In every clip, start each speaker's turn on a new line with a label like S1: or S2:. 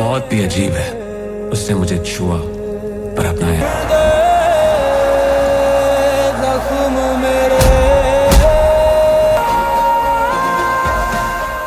S1: बहुत भी अजीब है। उसने मुझे छुआ पर अपनाया।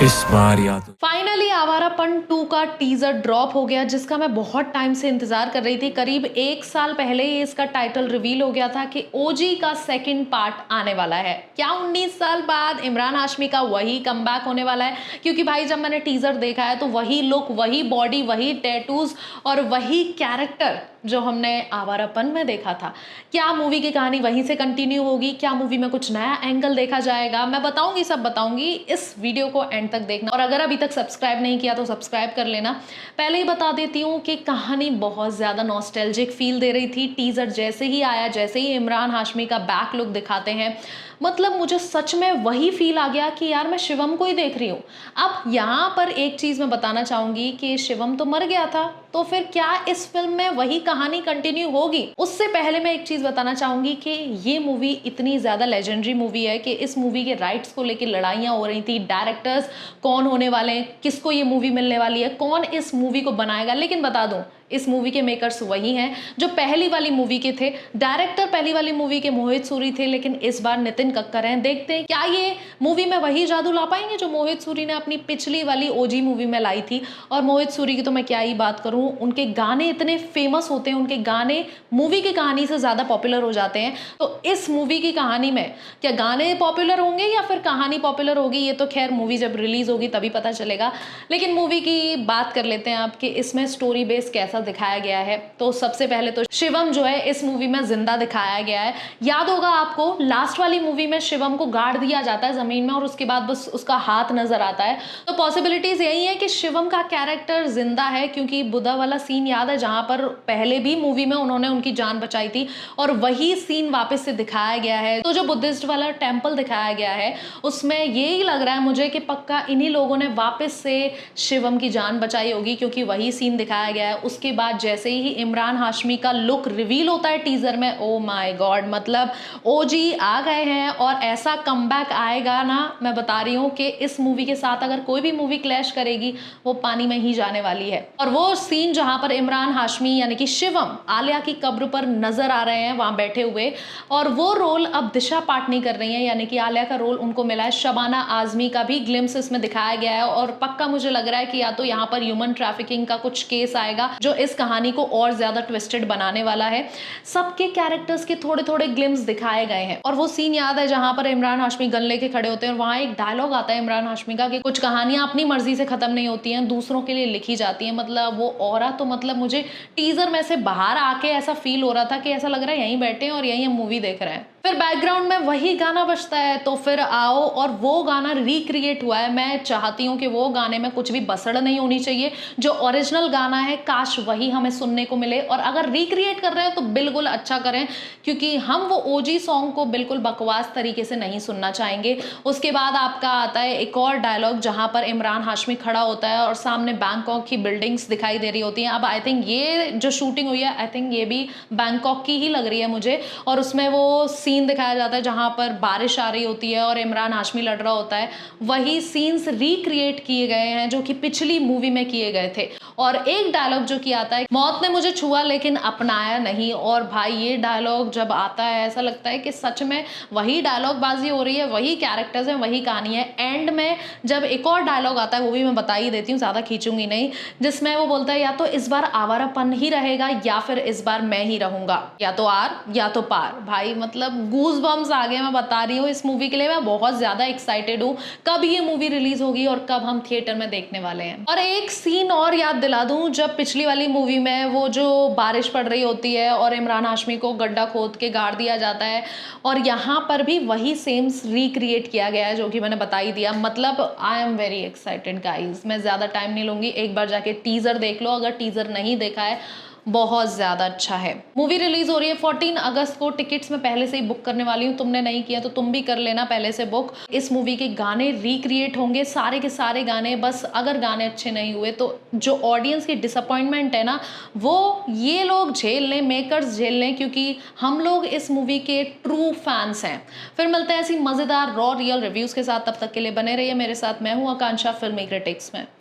S1: इस बार या तो
S2: फाइनली आवारापन 2 का टीजर ड्रॉप हो गया, जिसका मैं बहुत टाइम से इंतजार कर रही थी। करीब 1 साल पहले ही इसका टाइटल रिवील हो गया था कि ओजी का सेकंड पार्ट आने वाला है। क्या 19 साल बाद इमरान हाशमी का वही कमबैक होने वाला है? क्योंकि भाई जब मैंने टीजर देखा है तो वही लुक, वही बॉडी, वही टैटूज और वही कैरेक्टर जो हमने आवारापन में देखा था। क्या मूवी की कहानी वहीं से कंटिन्यू होगी? क्या मूवी में कुछ नया एंगल देखा जाएगा? मैं बताऊंगी, सब बताऊंगी। इस वीडियो को एंड तक देखना और अगर अभी तक सब्सक्राइब नहीं किया तो सब्सक्राइब कर लेना। पहले ही बता देती हूँ कि कहानी बहुत ज़्यादा नॉस्टैल्जिक फील दे रही थी। टीजर जैसे ही आया, जैसे ही इमरान हाशमी का बैक लुक दिखाते हैं, मतलब मुझे सच में वही फील आ गया कि यार मैं शिवम को ही देख रही हूँ। अब यहाँ पर एक चीज़ मैं बताना चाहूँगी कि शिवम तो मर गया था, तो फिर क्या इस फिल्म में वही कहानी कंटिन्यू होगी? उससे पहले मैं एक चीज़ बताना चाहूँगी कि ये मूवी इतनी ज़्यादा लेजेंडरी मूवी है कि इस मूवी के राइट्स को लेकर लड़ाइयाँ हो रही थी। डायरेक्टर्स कौन होने वाले हैं, किसको ये मूवी मिलने वाली है, कौन इस मूवी को बनाएगा। लेकिन बता दूँ, इस मूवी के मेकर्स वही हैं जो पहली वाली मूवी के थे। डायरेक्टर पहली वाली मूवी के मोहित सूरी थे, लेकिन इस बार नितिन कक्कर हैं। देखते हैं क्या ये मूवी में वही जादू ला पाएंगे जो मोहित सूरी ने अपनी पिछली वाली ओजी मूवी में लाई थी। और मोहित सूरी की तो मैं क्या ही बात करूं, उनके गाने इतने फेमस होते हैं, उनके गाने मूवी की कहानी से ज़्यादा पॉपुलर हो जाते हैं। तो इस मूवी की कहानी में क्या गाने पॉपुलर होंगे या फिर कहानी पॉपुलर होगी, ये तो खैर मूवी जब रिलीज होगी तभी पता चलेगा। लेकिन मूवी की बात कर लेते हैं आप कि इसमें स्टोरी बेस कैसा दिखाया गया है। तो सबसे पहले तो शिवम जो है इस मूवी में जिंदा दिखाया गया है। याद होगा आपको, लास्ट वाली मूवी में शिवम को गाड़ दिया जाता है जमीन में और उसके बाद बस उसका हाथ नजर आता है। तो पॉसिबिलिटीज यही है कि शिवम का कैरेक्टर जिंदा है, क्योंकि बुद्धा वाला सीन याद है जहां पर पहले भी मूवी में उन्होंने उनकी जान बचाई थी और वही सीन वापस से दिखाया गया है। तो जो बुद्धिस्ट वाला टेम्पल दिखाया गया है उसमें यही लग रहा है मुझे कि पक्का इन्हीं लोगों ने वापस से शिवम की जान बचाई होगी, क्योंकि वही सीन दिखाया गया है। उसके बाद जैसे ही इमरान हाशमी का लुक रिवील होता है टीजर में, ओ माय गॉड, मतलब ओजी आ गए हैं और ऐसा कमबैक आएगा ना, मैं बता रही हूँ कि इस मूवी के साथ अगर कोई भी मूवी क्लैश करेगी वो पानी में ही जाने वाली है। और वो सीन जहां पर इमरान हाशमी यानी कि शिवम आलिया की कब्र पर नजर आ रहे हैं वहां बैठे हुए, और वो रोल अब दिशा पाटनी कर रही है, यानी कि आलिया का रोल उनको मिला है। शबाना आजमी का भी ग्लिम्स इसमें दिखाया गया है और पक्का मुझे लग रहा है कि या तो यहाँ पर ह्यूमन ट्रैफिकिंग का कुछ केस आएगा जो इस कहानी को और ज्यादा ट्विस्टेड बनाने वाला है। सबके कैरेक्टर्स के थोड़े थोड़े ग्लिम्स दिखाए गए हैं। और वो सीन याद है जहां पर इमरान हाशमी गन लेके खड़े होते हैं और वहां एक डायलॉग आता है इमरान हाशमी का कि कुछ कहानियां अपनी मर्जी से खत्म नहीं होती हैं, दूसरों के लिए लिखी जाती हैं। मतलब वो ऑरा तो मतलब मुझे टीजर में से बाहर आके ऐसा फील हो रहा था कि ऐसा लग रहा है यहीं बैठे हैं और यहीं हम मूवी देख रहे हैं। फिर बैकग्राउंड में वही गाना बजता है, तो फिर आओ, और वो गाना रिक्रिएट हुआ है। मैं चाहती हूँ कि वो गाने में कुछ भी बसड़ नहीं होनी चाहिए। जो ओरिजिनल गाना है काश वही हमें सुनने को मिले, और अगर रिक्रिएट कर रहे हैं तो बिल्कुल अच्छा करें, क्योंकि हम वो ओजी सॉन्ग को बिल्कुल बकवास तरीके से नहीं सुनना चाहेंगे। उसके बाद आपका आता है एक और डायलॉग जहां पर इमरान हाशमी खड़ा होता है और सामने बैंकॉक की बिल्डिंग्स दिखाई दे रही होती हैं। अब आई थिंक ये जो शूटिंग हुई है, आई थिंक ये भी बैंकॉक की ही लग रही है मुझे। और उसमें वो सीन दिखाया जाता है जहां पर बारिश आ रही होती है और इमरान हाशमी लड़ रहा होता है। वही सीन्स रिक्रिएट किए गए हैं जो कि पिछली मूवी में किए गए थे। और एक डायलॉग जो कि आता है, मौत ने मुझे छुआ लेकिन अपनाया नहीं। और भाई ये डायलॉग जब आता है ऐसा लगता है कि सच में वही डायलॉग बाजी हो रही है, वही कैरेक्टर्स हैं, वही कहानी है। एंड में जब एक और डायलॉग आता है, वो भी मैं बता ही देती हूँ, ज्यादा खींचूंगी नहीं, जिसमें वो बोलता है या तो इस बार आवारापन ही रहेगा या फिर इस बार मैं ही रहूंगा, या तो आर या तो पार। भाई मतलब गूज बम्स आ गए, मैं बता रही हूँ। इस मूवी के लिए मैं बहुत ज्यादा एक्साइटेड हूँ। कब ये मूवी रिलीज होगी और कब हम थिएटर में देखने वाले हैं। और एक सीन और याद दिला दूं, जब पिछली वाली मूवी में वो जो बारिश पड़ रही होती है और इमरान हाशमी को गड्ढा खोद के गाड़ दिया जाता है, और यहाँ पर भी वही सेम रिक्रिएट किया गया है जो कि मैंने बता ही दिया। मतलब I am very excited guys. मैं ज्यादा टाइम नहीं लूंगी, एक बार जाके टीजर देख लो अगर टीजर नहीं देखा है, बहुत ज्यादा अच्छा है। मूवी रिलीज हो रही है 14 अगस्त को। टिकट्स मैं पहले से ही बुक करने वाली हूँ, तुमने नहीं किया तो तुम भी कर लेना पहले से बुक। इस मूवी के गाने रिक्रिएट होंगे, सारे के सारे गाने। बस अगर गाने अच्छे नहीं हुए तो जो ऑडियंस की डिसअपॉइंटमेंट है ना, वो ये लोग झेल लें, मेकर्स झेल लें, क्योंकि हम लोग इस मूवी के ट्रू फैंस हैं। फिर मिलते हैं ऐसी मजेदार रॉ रियल रिव्यूज के साथ, तब तक के लिए बने रहिए मेरे साथ। मैं हूँ आकांक्षा फिल्मी क्रिटिक्स में।